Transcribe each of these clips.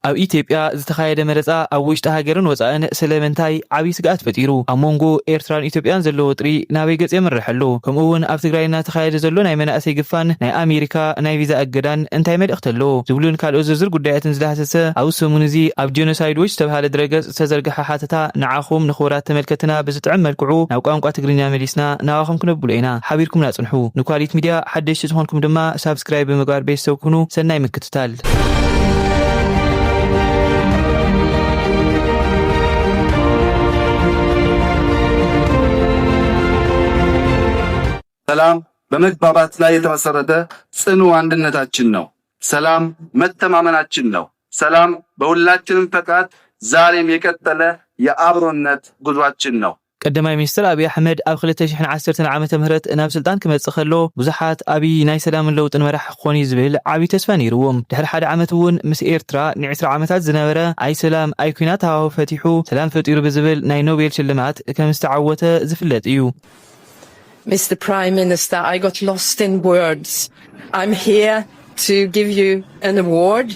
ኣብ ኢትዮጵያ ዝተኻየደ መረፃ ኣብ ውሽጢ ሃገርን ወፃእን ስለምንታይ ዓብይ ስግኣት ፈጢሩ ኣብ መንጎ ኤርትራን ኢትዮጵያን ዘሎ ውጥሪ ናበይ ገጽ የምርሕ ኣሎ ከምኡ እውን ኣብ ትግራይና ተኻየደ ዘሎ ናይ መናእሰይ ግፋን ናይ ኣሜሪካ ናይ ቪዛ እገዳን እንታይ መልእኽቲ ኣሎ ዝብሉን ካልኦት ዝርዝር ጉዳያትን ዝዳሰሰ ኣብ ሰሙን እዚ ኣብ ጄኖሳይድ ዎች ዝተባሃለ ድረገጽ ዝተዘርግሐ ሓተታ ንዓኹም ንኽቡራት ተመልከትና ብዝጥዕም መልክዑ ናብ ቋንቋ ትግርኛ መሊስና ናባኹም ክነብሎ ኢና ሓቢርኩም ናጽንሑ ንኳሊት ሚድያ ሓደሽቲ ዝኾንኩም ድማ ሳብስክራይብ ብምግባር ቤተሰብ ኩኑ ሰናይ ምክትታል ሰላም በመግባባት ላይ የተመሰረተ ጽኑ አንድነታችን ነው። ሰላም መተማመናችን ነው። ሰላም በሁላችንም ፈቃድ ዛሬም የቀጠለ የአብሮነት ጉዟችን ነው። ቀዳማይ ሚኒስትር አብይ አህመድ ኣብ 2010 ዓመተ ምህረት ናብ ስልጣን ክመጽእ ከሎ ብዙሓት አብይ ናይ ሰላምን ለውጥን መራሒ ክኾኑ ዝብል ዓብይ ተስፋ ነይርዎም ድሕሪ ሓደ ዓመት እውን ምስ ኤርትራ ን20 ዓመታት ዝነበረ ኣይ ሰላም ኣይ ኩናት ሃዋህው ፈቲሑ ሰላም ፈጢሩ ብዝብል ናይ ኖቤል ሽልማት ከም ዝተዓወተ ዝፍለጥ እዩ Mr. Prime Minister, I got lost in words. I'm here to give you an award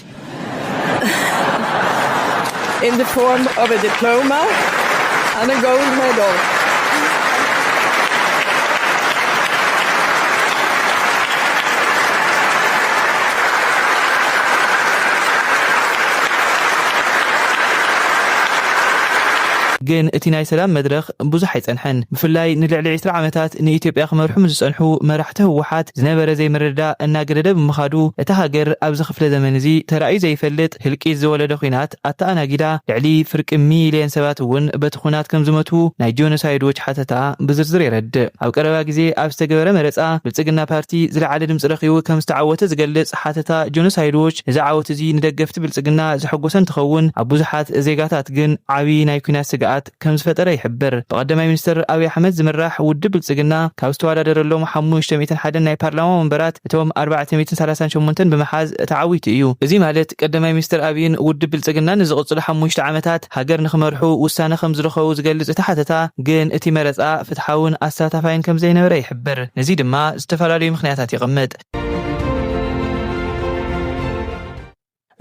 in the form of a diploma and a gold medal. ግን እቲ ናይ ሰላም መድረኽ ብዙሕ ኣይጸንሐን ብፍላይ ንልዕሊ 20 ዓመታት ንኢትዮጵያ ክመርሑ ዝጸንሑ መራሕቲ ህወሓት ዝነበረ ዘይምርዳእ እናገደደ ብምኻዱ እታ ሃገር ኣብ ዝኽፍለ ዘመን እዚ ተራእዩ ዘይፈልጥ ህልቂት ዝወለደ ኩናት ኣተኣናጊዳ ልዕሊ ፍርቂ ሚልዮን ሰባት እውን በቲ ኩናት ከም ዝመቱ ናይ ጄኖሳይድ ዎች ሓተታ ብዝርዝር የረድእ ኣብ ቀረባ ግዜ ኣብ ዝተገበረ መረፃ ብልጽግና ፓርቲ ዝለዓለ ድምፂ ረኺቡ ከም ዝተዓወተ ዝገልጽ ሓተታ ጄኖሳይድ ዎች እዚ ዓወት እዚ ንደገፍቲ ብልጽግና ዝሕጎሰ እንትኸውን ኣብ ብዙሓት ዜጋታት ግን ዓብይ ናይ ኩናት ስግኣት ከም ዝፈጠረ ይሕብር በቀዳማይ ሚኒስትር አብይ አህመድ ዝምራሕ ውድብ ብልጽግና ካብ ዝተወዳደረሎም 501 ናይ ፓርላማ ወንበራት እቶም 438 ብምሓዝ ተዓዊቱ እዩ እዚ ማለት ቀዳማይ ሚኒስትር አብይን ውድብ ብልጽግና ንዝቕጽሉ 5 ዓመታት ሃገር ንኽመርሑ ውሳነ ከም ዝረኸቡ ዝገልጽ እቲ ሓተታ ግን እቲ መረፃ ፍትሓውን ኣሳታፋይን ከም ዘይነበረ ይሕብር ነዚ ድማ ዝተፈላለዩ ምኽንያታት ይቕመጥ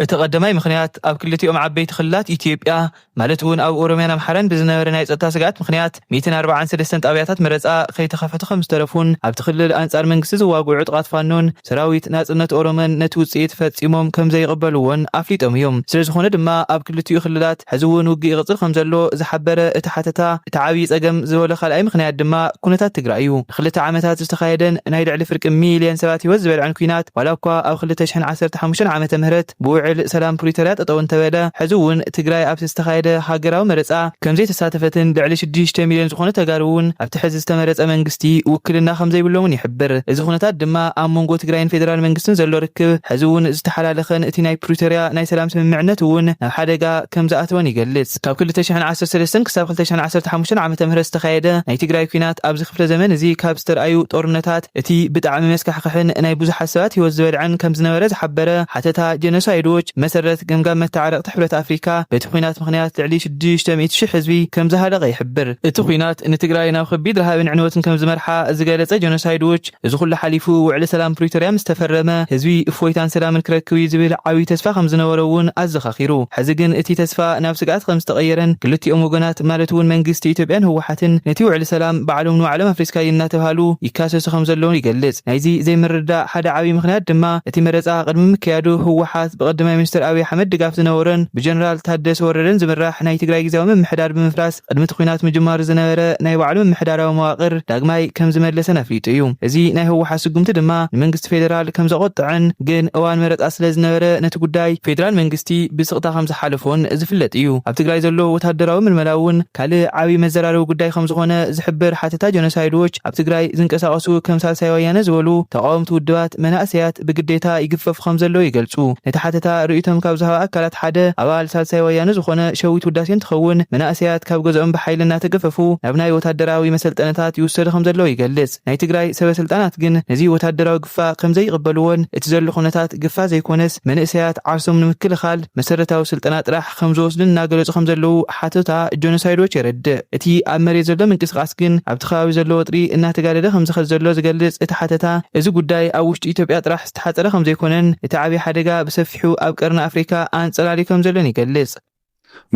እቲ ቀዳማይ ምኽንያት ኣብ ክልቲኦም ዓበይቲ ክልላት ኢትዮጵያ ማለት እውን ኣብ ኦሮሚያን ኣምሓራን ብዝነበረ ናይ ጸጥታ ስጋት ምኽንያት 143 ጣብያታት መረፃ ከይተኸፈቱ ከም ዝተረፉን ኣብቲ ክልል ኣንጻር መንግስቲ ዝዋግዑ ጥቓት ፋኖን ሰራዊት ናጽነት ኦሮሞን ነቲ ውጽኢት ፈጺሞም ከም ዘይቕበልዎን ኣፍሊጦም እዮም ስለዝኾነ ድማ ኣብ ክልቲኡ ክልላት ሕዚ እውን ውግእ ይቕጽል ከም ዘሎ ዝሓበረ እቲ ሓተታ እቲ ዓብይ ጸገም ዝበለ ካልኣይ ምኽንያት ድማ ኩነታት ትግራይ እዩ ንኽልተ ዓመታት ዝተኻየደን ናይ ልዕሊ ፍርቂ ሚልዮን ሰባት ህይወት ዝበልዐን ኩናት ዋላ እኳ ኣብ 2015 ዓመተ ምህረት ብውዕል ሰላም ፕሪቶሪያ ጠጠው እንተበለ ሕዚ እውን ትግራይ ኣብ ዝተኻየደ ሃገራዊ መረፃ ከም ዘይተሳተፈትን ልዕሊ 6 ሚልዮን ዝኾነ ተጋሩ እውን ኣብቲ ሕዚ ዝተመረፀ መንግስቲ ውክልና ከም ዘይብሎምን ይሕብር እዚ ኩነታት ድማ ኣብ መንጎ ትግራይን ፌደራል መንግስትን ዘሎ ርክብ ሕዚ እውን ዝተሓላለኸን እቲ ናይ ፕሪቶሪያ ናይ ሰላም ስምምዕነት እውን ናብ ሓደጋ ከም ዝኣተወን ይገልጽ ካብ 2013 ክሳብ 2015 ዓመተ ምህረት ዝተኻየደ ናይ ትግራይ ኩናት ኣብዚ ክፍለ ዘመን እዚ ካብ ዝተርኣዩ ጦርነታት እቲ ብጣዕሚ መስካሕክሕን ናይ ብዙሓት ሰባት ህይወት ዝበልዐን ከም ዝነበረ ዝሓበረ ሓተታ ጄኖሳይድ መሰረት ገምጋም መተዓረቕቲ ሕብረት አፍሪካ በቲ ኩናት ምኽንያት ልዕሊ 600,000 ህዝቢ ከም ዝሃለቀ ይሕብር እቲ ኩናት ንትግራይ ናብ ከቢድ ረሃብን ዕንወትን ከም ዝመርሓ ዝገለጸ ጄኖሳይድ ዎች እዚ ኩሉ ሓሊፉ ውዕሊ ሰላም ፕሪቶሪያ ምስ ተፈረመ ህዝቢ እፎይታን ሰላምን ክረክብ ዝብል ዓብይ ተስፋ ከም ዝነበረ እውን ኣዘኻኺሩ ሕዚ ግን እቲ ተስፋ ናብ ስግኣት ከም ዝተቐየረን ክልቲኦም ወገናት ማለት እውን መንግስቲ ኢትዮጵያን ህወሓትን ነቲ ውዕሊ ሰላም ባዕሎም ንባዕሎም ኣፍሪስካይ እናተባሃሉ ይካሰሱ ከም ዘለውን ይገልጽ ናይዚ ዘይምርዳእ ሓደ ዓብይ ምኽንያት ድማ እቲ መረፃ ቅድሚ ምክያዱ ህወሓት በቀዳማይ ሚኒስትር አብይ አህመድ ድጋፍ ዝነበረን ብጀነራል ታደሰ ወረደን ዝምራሕ ናይ ትግራይ ጊዜያዊ ምምሕዳር ብምፍራስ ቅድሚ ኩናት ምጅማር ዝነበረ ናይ ባዕሉ ምምሕዳራዊ መዋቕር ዳግማይ ከም ዝመለሰን ኣፍሊጡ እዩ እዚ ናይ ህወሓት ስጉምቲ ድማ ንመንግስቲ ፌደራል ከም ዘቆጥዕን ግን እዋን መረፃ ስለ ዝነበረ ነቲ ጉዳይ ፌደራል መንግስቲ ብስቕታ ከም ዝሓለፎን ዝፍለጥ እዩ ኣብ ትግራይ ዘሎ ወታደራዊ ምልመላ እውን ካልእ ዓብይ መዘራረቢ ጉዳይ ከም ዝኾነ ዝሕብር ሓተታ ጄኖሳይድ ዎች ኣብ ትግራይ ዝንቀሳቐሱ ከም ሳልሳይ ወያነ ዝበሉ ተቃወምቲ ውድባት መናእሰያት ብግዴታ ይግፈፉ ከም ዘለዎ ይገልጹ ነቲ ሓተታ ርእይቶም ካብ ዝሃባ ኣካላት ሓደ ኣባል ሳልሳይ ወያነ ዝኾነ ሸዊት ውዳሴ እንትኸውን መናእሰያት ካብ ገዝኦም ብሓይሊ እናተገፈፉ ናብ ናይ ወታደራዊ መሰልጠነታት ይውሰዱ ከም ዘለዎ ይገልጽ ናይ ትግራይ ሰበስልጣናት ግን ነዚ ወታደራዊ ግፋእ ከም ዘይቕበልዎን እቲ ዘሎ ኩነታት ግፋእ ዘይኮነስ መንእሰያት ዓርሶም ንምክልኻል መሰረታዊ ስልጠና ጥራሕ ከም ዝወስዱን እናገለጹ ከም ዘለዉ ሓተታ ጄኖሳይድ ዎች የረድእ እቲ ኣብ መሬት ዘሎ ምንቅስቓስ ግን ኣብቲ ከባቢ ዘሎ ወጥሪ እናተጋደደ ከም ዝኸድ ዘሎ ዝገልጽ እቲ ሓተታ እዚ ጉዳይ ኣብ ውሽጢ ኢትዮጵያ ጥራሕ ዝተሓፀረ ከም ዘይኮነን እቲ ዓብይ ሓደጋ ብሰፊሑ ኣብ ቀርኒ ኣፍሪካ ኣንጸላሊ ከም ዘሎን ይገልጽ።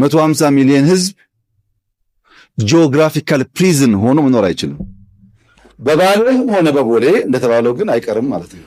150 ሚሊዮን ህዝብ ጂኦግራፊካል ፕሪዝን ሆኖ መኖር አይችልም። በባሌም ሆነ በቦሌ እንደተባለው ግን አይቀርም ማለት ነው።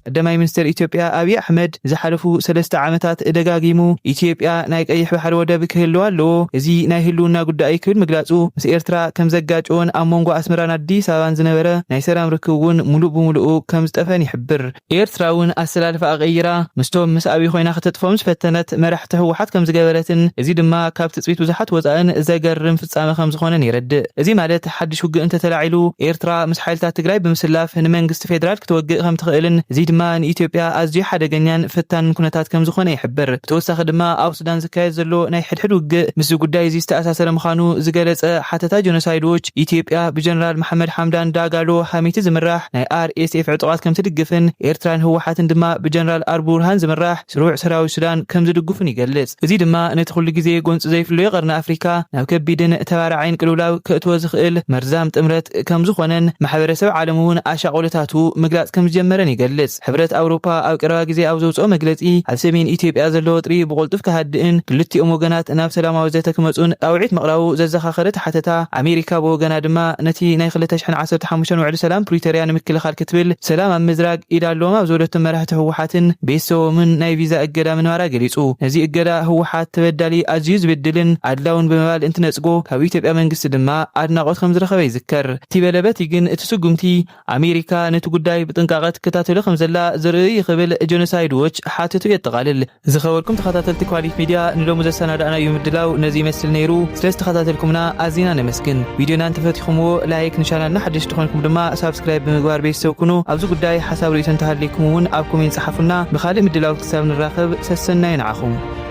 ቀዳማይ ሚኒስትር ኢትዮጵያ አብይ አሕመድ ዝሓለፉ 3 ዓመታት ደጋጊሙ ኢትዮጵያ ናይ ቀይሕ ባሕሪ ወደብ ክህልዋ ኣለዎ እዚ ናይ ህልውና ጉዳይ ክብል ምግላጹ ምስ ኤርትራ ከም ዘጋጭውን ኣብ መንጎ ኣስመራን ኣዲስ ኣበባን ዝነበረ ናይ ሰላም ርክብ እውን ሙሉእ ብሙሉእ ከም ዝጠፈን ይሕብር። ኤርትራ እውን ኣሰላልፋ ቀይራ ምስቶም ምስ አብይ ኮይና ክትጥፎም ዝፈተነት መራሕቲ ህወሓት ከም ዝገበረትን እዚ ድማ ካብ ትጽቢት ብዙሓት ወፃእን ዘገርም ፍጻመ ከም ዝኾነን ይረድእ። እዚ ማለት ሓድሽ ውግእ እንተተላዒሉ ኤርትራ ምስ ሓይልታት ትግራይ ብምስላፍ ንመንግስቲ ፌደራል ክትወግእ ከም ትኽእልን እዚ ድማ ንኢትዮጵያ ኣዝዩ ሓደገኛን ፈታን ኩነታት ከም ዝኾነ ይሕብር። ብተወሳኺ ድማ ኣብ ሱዳን ዝካየድ ዘሎ ናይ ሕድሕድ ውግእ ምስ ጉዳይ እዚ ዝተኣሳሰረ ምዃኑ ዝገለጸ ሓተታ ጆኖሳይዶች ኢትዮጵያ ብጀነራል መሐመድ ሓምዳን ዳጋሎ ሓሚቲ ዝምራሕ ናይ RSF ዕጡቓት ከም ትድግፍን ኤርትራን ህወሓትን ድማ ብጀነራል አልቡርሃን ዝምራሕ ስሩዕ ሰራዊት ሱዳን ከም ዝድግፉን ይገልጽ። እዚ ድማ ነቲ ኩሉ ግዜ ጎንፂ ዘይፍለዮ ቀርኒ ኣፍሪካ ናብ ከቢድን ተባራዓይን ቅልውላው ክእትዎ ዝኽእል መርዛም ጥምረት ከም ዝኾነን ማሕበረሰብ ዓለም እውን ኣሻቆለታቱ ምግላጽ ከም ዝጀመረን ይገልጽ። ሕብረት ኣውሮፓ ኣብ ቀረባ ግዜ ኣብ ዘውፅኦ መግለጺ ኣብ ሰሜን ኢትዮጵያ ዘሎ ወጥሪ ብቁልጡፍ ክሃድእን ክልቲኦም ወገናት ናብ ሰላማዊ ዘተ ክመጹን ጣውዒት መቕራቡ ዘዘኻኸረት ሓተታ ኣሜሪካ ብወገና ድማ ነቲ ናይ 2015 ውዕሊ ሰላም ፕሪቶሪያ ንምክልኻል ክትብል ሰላም ኣብ ምዝራግ ኢዳ ኣለዎም ኣብ ዝበለቶም መራሕቲ ህወሓትን ቤተሰቦምን ናይ ቪዛ እገዳ ምንባራ ገሊጹ። ነዚ እገዳ ህወሓት ተበዳሊ ኣዝዩ ዝብድልን ኣድላውን ብምባል እንትነጽጎ ካብ ኢትዮጵያ መንግስቲ ድማ ኣድናቆት ከም ዝረኸበ ይዝከር። እቲ በለበቲ ግን እቲ ስጉምቲ ኣሜሪካ ነቲ ጉዳይ ብጥንቃቐ ትከታተሎ ከም ዘላ ዝርኢ ይኽብል ጆኖሳይድ ዎች ሓተቱ የጠቓልል። ዝኸበልኩም ተኸታተልቲ ኳሊት ሚድያ ንሎሙ ዘሰናዳእናዮ ምድላው ነዚ ይመስል ነይሩ። ስለዝተኸታተልኩምና ኣዝና ነመስግን። ቪድዮና እንተፈቲኹምዎ ላይክ ንቻናልና ሓደሽቲ ኮይንኩም ድማ ሳብስክራይብ ብምግባር ቤተሰብ ኩኑ። ኣብዚ ጉዳይ ሓሳብ ርእይቶ እንተሃልይኩም እውን ኣብ ኮሜንት ጸሓፉና። ብኻልእ ምድላው ክሳብ ንራኸብ ሰሰናይ ንዓኹም።